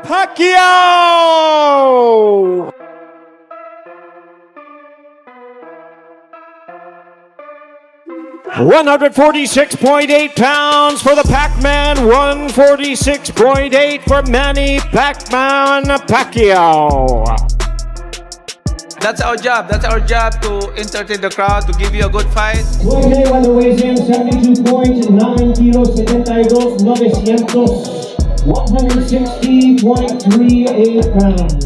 Pacquiao! $146.8 pounds for the Pac-Man, 146.8 for Manny Pacquiao. That's our job. That's our job, to entertain the crowd, to give you a good fight. Floyd Mayweather weighs in 72 points, 9 kilos, 72, 900, 160.38 pounds.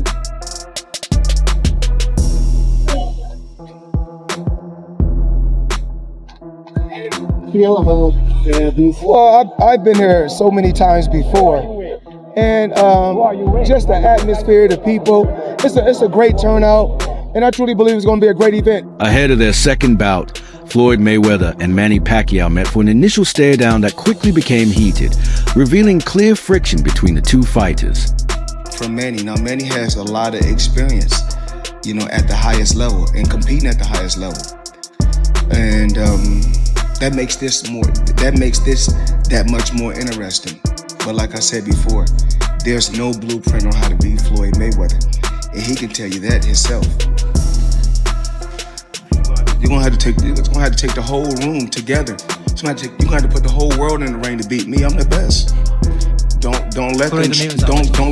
Feel about this? Well, I've been here so many times before, and just the atmosphere, the people, it's a great turnout, and I truly believe it's going to be a great event. Ahead of their second bout, Floyd Mayweather and Manny Pacquiao met for an initial stare-down that quickly became heated, revealing clear friction between the two fighters. From Manny, now Manny has a lot of experience, you know, at the highest level and competing at the highest level, and that makes this that much more interesting. But like I said before, there's no blueprint on how to beat Floyd Mayweather, and he can tell you that himself. You're gonna have to take the whole room together. You're gonna have to put the whole world in the ring to beat me. I'm the best. Don't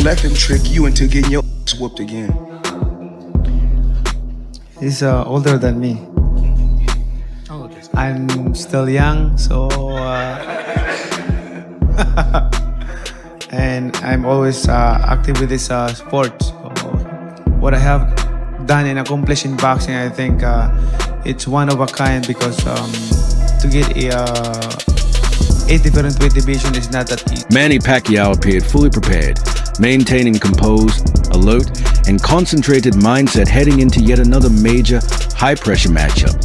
let them trick you into getting your ass whooped again. He's older than me. I'm still young, so and I'm always active with this sport. So what I have done and accomplished in boxing, I think it's one of a kind, because to get a different weight division is not that easy. Manny Pacquiao appeared fully prepared, maintaining composed, alert, and concentrated mindset heading into yet another major, high-pressure matchup.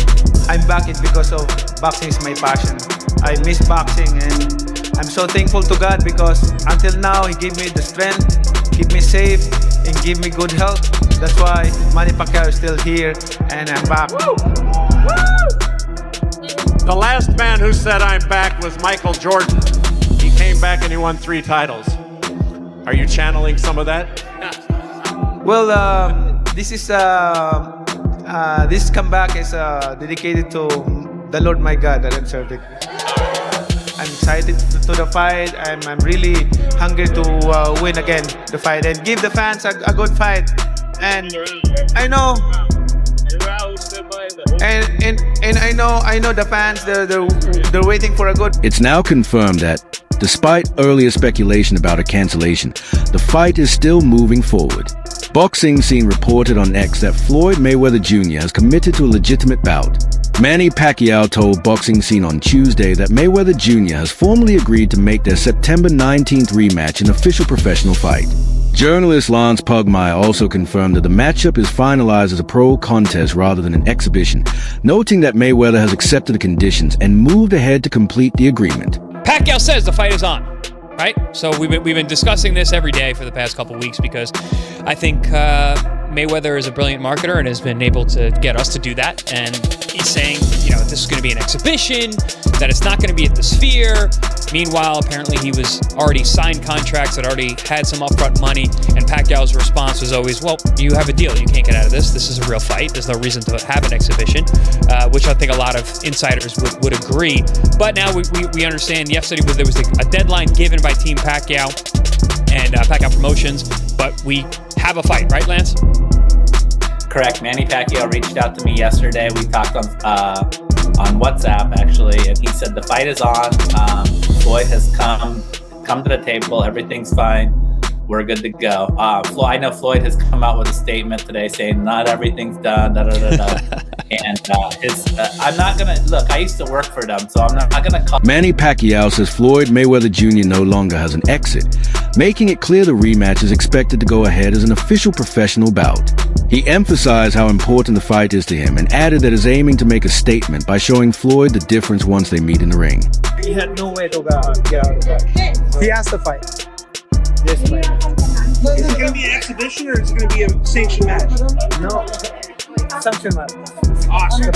I'm back it because of boxing is my passion. I miss boxing, and I'm so thankful to God, because until now He gave me the strength, keep me safe, and give me good health. That's why Manny Pacquiao is still here, and I'm back. Woo! Woo! The last man who said I'm back was Michael Jordan. He came back and he won 3 titles. Are you channeling some of that? Well, this comeback is dedicated to the Lord my God that I'm serving. I'm excited to the fight. I'm really hungry to win again the fight and give the fans a good fight. And I know, and I know the fans, they're waiting for a good. It's now confirmed that, despite earlier speculation about a cancellation, the fight is still moving forward. Boxing Scene reported on X that Floyd Mayweather Jr. has committed to a legitimate bout. Manny Pacquiao told Boxing Scene on Tuesday that Mayweather Jr. has formally agreed to make their September 19th rematch an official professional fight. Journalist Lance Pugmire also confirmed that the matchup is finalized as a pro contest rather than an exhibition, noting that Mayweather has accepted the conditions and moved ahead to complete the agreement. Pacquiao says the fight is on, right? So we've been discussing this every day for the past couple of weeks, because I think Mayweather is a brilliant marketer and has been able to get us to do that. And he's saying, you know, this is going to be an exhibition, that it's not going to be at the Sphere. Meanwhile, apparently he was already signed contracts that already had some upfront money, and Pacquiao's response was always, well, you have a deal. You can't get out of this. This is a real fight. There's no reason to have an exhibition, which I think a lot of insiders would agree. But now we understand yesterday there was a deadline given by Team Pacquiao and Pacquiao Promotions, but we have a fight, right, Lance? Correct. Manny Pacquiao reached out to me yesterday. We talked on WhatsApp, actually, and he said the fight is on. Floyd has come to the table. Everything's fine. We're good to go. I know Floyd has come out with a statement today saying not everything's done. And I'm not gonna look. I used to work for them, so I'm not gonna call. Manny Pacquiao says Floyd Mayweather Jr. no longer has an exit, making it clear the rematch is expected to go ahead as an official professional bout. He emphasized how important the fight is to him and added that he's aiming to make a statement by showing Floyd the difference once they meet in the ring. He had no way to get out of that. He has to fight. Yes, fight. Is it going to be an exhibition or is it going to be a sanctioned match? No, sanctioned match. Awesome.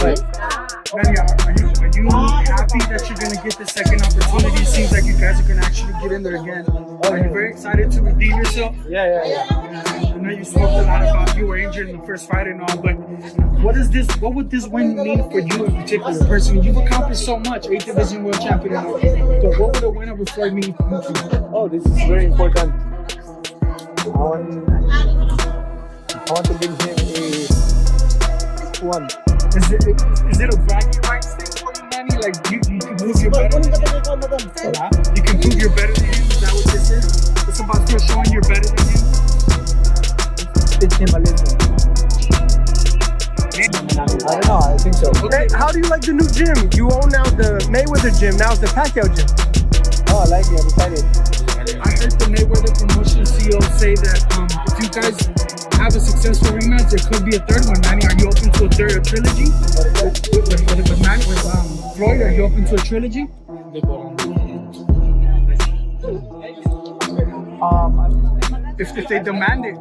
Manny, are you happy that you're going to get the second opportunity? It seems like you guys are going to actually get in there again. Are you very excited to redeem yourself? Yeah. I know you spoke a lot about you were injured in the first fight and all, but what would this win mean for you in particular? Personally, you've accomplished so much, 8th division world champion and all. But what would a win over Floyd mean for you? Oh, this is very important. I want to give him a one. Is it a bragging rights thing for you, Manny? Like you can prove you're better than him? You can prove you're better than him? Is that what this is? It's about still showing you're better than him? Teach him a little. I don't know, I think so. Hey, how do you like the new gym? You own now the Mayweather gym, now it's the Pacquiao gym. Oh, I like it, I'm excited. I heard the Mayweather promotion CEO say that if you guys have a successful rematch, there could be a third one. Manny, are you open to a trilogy? With Floyd, are you open to a trilogy? If they demand it,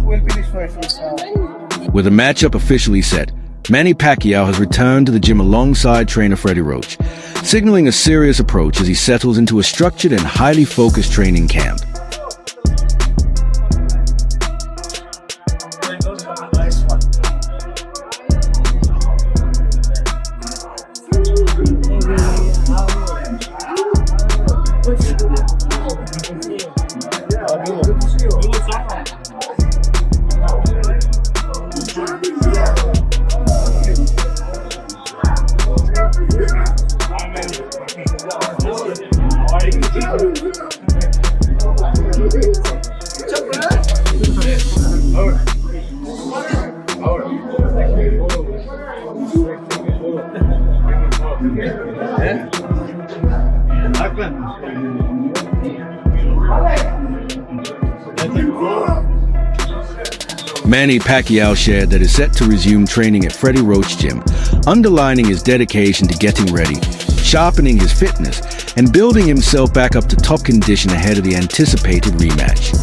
we'll finish first. With the matchup officially set, Manny Pacquiao has returned to the gym alongside trainer Freddie Roach, signaling a serious approach as he settles into a structured and highly focused training camp. Manny Pacquiao shared that is set to resume training at Freddie Roach Gym, underlining his dedication to getting ready, sharpening his fitness, and building himself back up to top condition ahead of the anticipated rematch.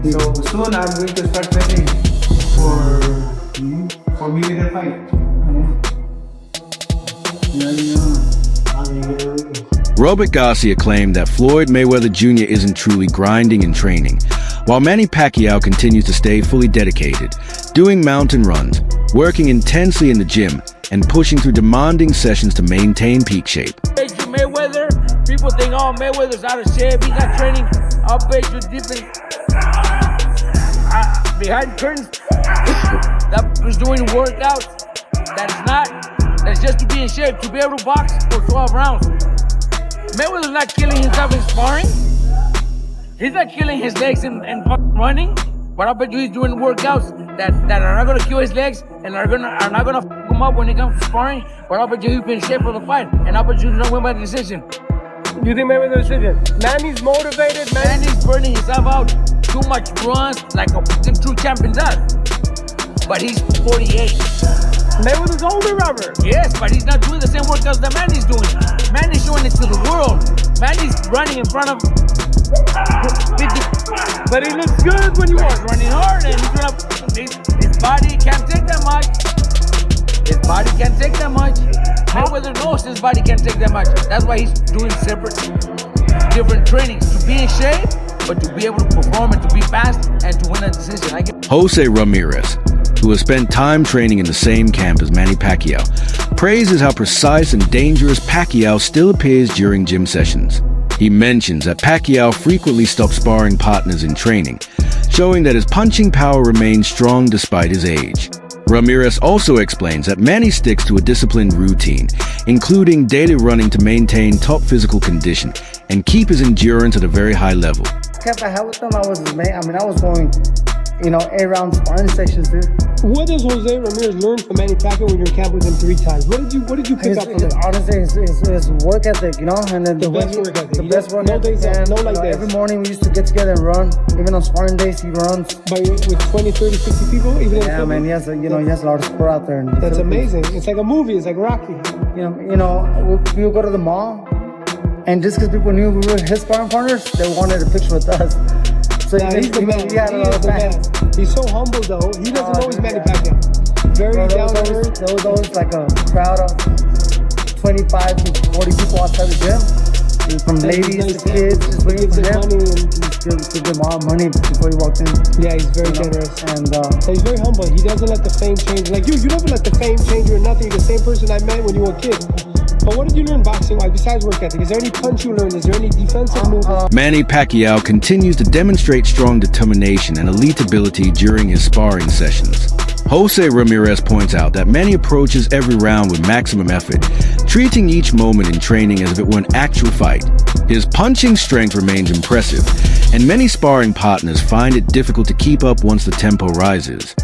So soon I'm going to start training for Mayweather fight. Robert Garcia claimed that Floyd Mayweather Jr. isn't truly grinding and training, while Manny Pacquiao continues to stay fully dedicated, doing mountain runs, working intensely in the gym, and pushing through demanding sessions to maintain peak shape. Mayweather, people think, oh, Mayweather's out of shape, he's not training. I'll bet you different. Behind curtains, that was doing workouts. That's just to be in shape, to be able to box for 12 rounds. Mayweather's not killing himself in sparring. He's not killing his legs in running. But I bet you he's doing workouts that are not going to kill his legs and are not going to f him up when it comes to sparring. But I bet you he's been in shape for the fight. And I bet you he's going to win by decision. You think Mayweather decision? Manny's motivated, Manny's burning himself out. Too much runs like a true champion does. But he's 48. Mayweather's older, Robert. Yes, but he's not doing the same workouts that Manny's doing. Manny's showing it to the world. Manny's running in front of 50. But he looks good when you He's running hard and his body can't take that much. His body can't take that much. Mayweather knows his body can't take that much. That's why he's doing different trainings to be in shape, but to be able to perform and to be fast and to win a decision. Jose Ramirez, who has spent time training in the same camp as Manny Pacquiao, praises how precise and dangerous Pacquiao still appears during gym sessions. He mentions that Pacquiao frequently stops sparring partners in training, showing that his punching power remains strong despite his age. Ramirez also explains that Manny sticks to a disciplined routine, including daily running to maintain top physical condition and keep his endurance at a very high level. Kept I had with him, I was going, 8 round sparring sessions, dude. What does Jose Ramirez learn from Manny Pacquiao when you're in camp with him 3 times? What did you pick up from him? Honestly, his work ethic, you know, and then The best work ethic. The best work no ethic. days off, no like days. Every morning we used to get together and run. Even on sparring days, he runs. But with 20, 30, 50 people, even yeah, man, he has a lot of support out there. That's amazing. It's like a movie. It's like Rocky. You know, we would go to the mall, and just because people knew we were his sparring partners, they wanted a picture with us. So he's the man. He is the man. He's so humble, though. He doesn't know he's Manny Pacquiao. Very down to earth. There was always like a crowd of 25 to 40 people outside the gym. From ladies to kids, just waiting for him. Give them all money before he walked in. Yeah, he's very generous. And he's very humble. He doesn't let the fame change. Like you never let the fame change you or nothing. You're the same person I met when you were a kid. But what did you learn boxing-wise besides work ethic? Is there any punch you learned? Is there any defensive moves? Manny Pacquiao continues to demonstrate strong determination and elite ability during his sparring sessions. Jose Ramirez points out that Manny approaches every round with maximum effort, treating each moment in training as if it were an actual fight. His punching strength remains impressive, and many sparring partners find it difficult to keep up once the tempo rises.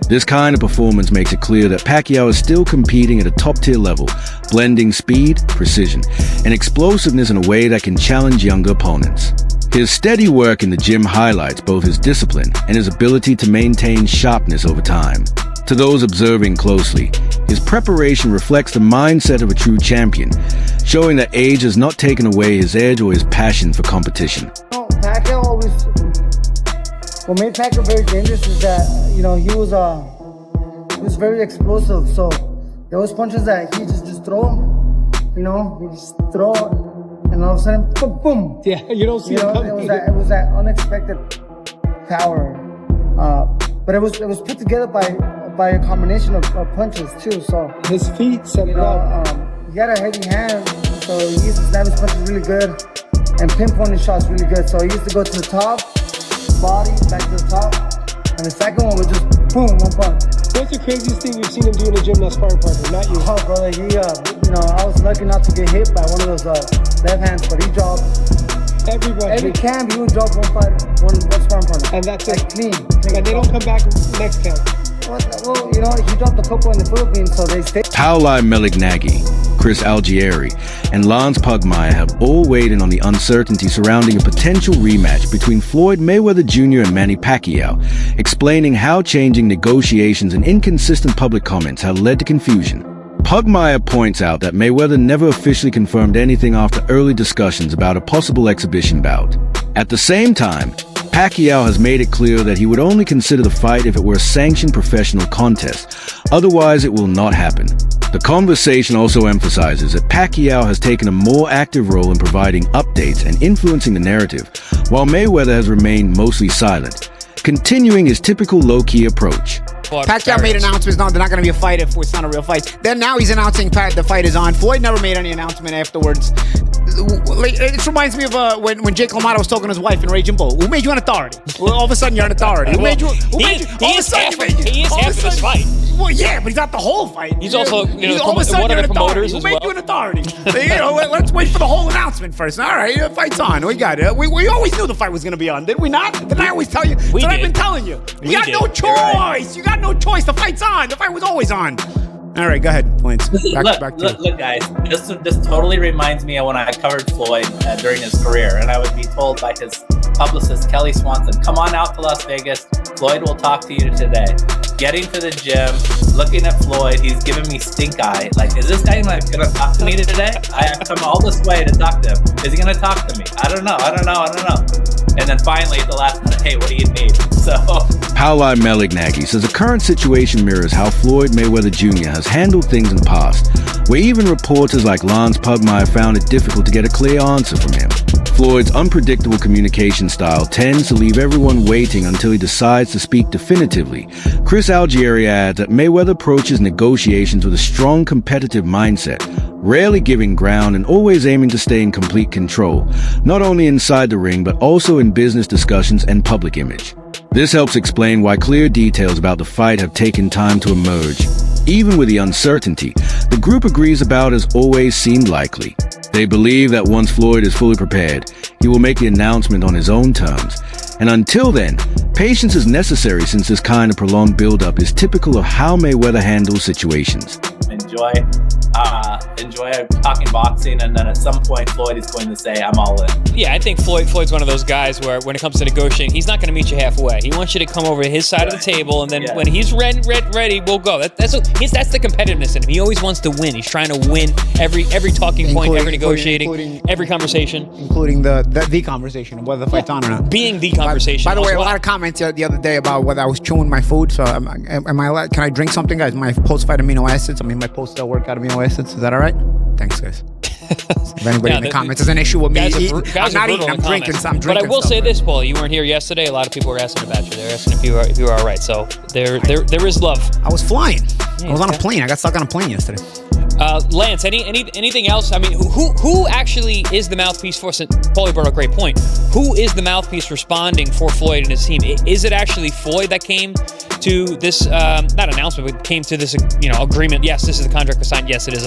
This kind of performance makes it clear that Pacquiao is still competing at a top-tier level, blending speed, precision, and explosiveness in a way that can challenge younger opponents. His steady work in the gym highlights both his discipline and his ability to maintain sharpness over time. To those observing closely, his preparation reflects the mindset of a true champion, showing that age has not taken away his edge or his passion for competition. Pacquiao always... What made Pacquiao very dangerous is that, you know, he was very explosive. So there was punches that he just throw, you know, he just throw, and all of a sudden, boom, boom. Yeah, you don't see it coming. It was that unexpected power, but it was put together by a combination of punches too. So his feet set it up. He had a heavy hand, so he used to snap his punches really good and pinpoint his shots really good. So he used to go to the top, body back to the top, and the second one was just boom, one punch. What's the craziest thing you've seen him do in the gym as sparring partner? Not you. Oh, brother, I was lucky not to get hit by one of those left hands, but he dropped everybody. Every camp, he would drop one sparring partner. And that's like it. Clean. And they don't come back next camp. Well, you know, he dropped a couple in the Philippines, so they stayed. Paolo Malignaggi, Chris Algieri, and Lance Pugmire have all weighed in on the uncertainty surrounding a potential rematch between Floyd Mayweather Jr. and Manny Pacquiao, explaining how changing negotiations and inconsistent public comments have led to confusion. Pugmire points out that Mayweather never officially confirmed anything after early discussions about a possible exhibition bout. At the same time, Pacquiao has made it clear that he would only consider the fight if it were a sanctioned professional contest. Otherwise, it will not happen. The conversation also emphasizes that Pacquiao has taken a more active role in providing updates and influencing the narrative, while Mayweather has remained mostly silent, continuing his typical low-key approach. Pacquiao made announcements, no, they're not going to be a fight if it's not a real fight. Then now he's announcing the fight is on. Floyd never made any announcement afterwards. It reminds me of when Jake LaMotta was talking to his wife in Raging Bull. Who made you an authority? Well, all of a sudden you're an authority. Who made you? He is half of this fight. Well, yeah, but he's not the whole fight. He's also, all of a sudden one you're of an the promoters authority. as Who well. made you an authority? Let's wait for the whole announcement first. All right, the fight's on. We got it. We always knew the fight was going to be on, did we not? Didn't I always tell you? We did. I've been telling you. You got no choice. Right. You got no choice. The fight's on. The fight was always on. All right, go ahead, Lance. Look, guys. This totally reminds me of when I covered Floyd during his career, and I would be told by his publicist Kelly Swanson, "Come on out to Las Vegas. Floyd will talk to you today." Getting to the gym, looking at Floyd, he's giving me stink eye. Like, is this guy gonna talk to me today? I have come all this way to talk to him. Is he gonna talk to me? I don't know. And then finally, at the last minute, hey, what do you need? So Paolo Malignaggi says the current situation mirrors how Floyd Mayweather Jr. has handled things in the past, where even reporters like Lance Pugmire found it difficult to get a clear answer from him. Floyd's unpredictable communication style tends to leave everyone waiting until he decides to speak definitively. Chris Algieri adds that Mayweather approaches negotiations with a strong competitive mindset, rarely giving ground and always aiming to stay in complete control, not only inside the ring but also in business discussions and public image. This helps explain why clear details about the fight have taken time to emerge. Even with the uncertainty, the group agrees about has always seemed likely. They believe that once Floyd is fully prepared, he will make the announcement on his own terms, And until then, patience is necessary since this kind of prolonged build-up is typical of how Mayweather handles situations. Enjoy talking boxing, and then at some point Floyd is going to say, I'm all in. Yeah, I think Floyd's one of those guys where when it comes to negotiating, he's not going to meet you halfway. He wants you to come over to his side of the table, and then when he's ready, we'll go. That's the competitiveness in him. He always wants to win. He's trying to win every talking point, every negotiating, every conversation. Including the conversation of whether the fight's on or not. Being the conversation. By the way, a lot of comments the other day about whether I was chewing my food, so am I allowed, can I drink something, guys? My post-fight amino acids, my post-workout amino acids, is that all right? Thanks, guys. If anybody in the comments has an issue with me eating, I'm not eating, I'm drinking. But I will say this, Paul, you weren't here yesterday. A lot of people were asking about you. They're asking if you were all right. So there is love. I was flying. I was on a plane. I got stuck on a plane yesterday. Lance, anything else? I mean, who actually is the mouthpiece for? Paulie brought up a great point. Who is the mouthpiece responding for Floyd and his team? Is it actually Floyd that came to this not announcement, but came to this agreement? Yes, this is the contract we signed. Yes, it is.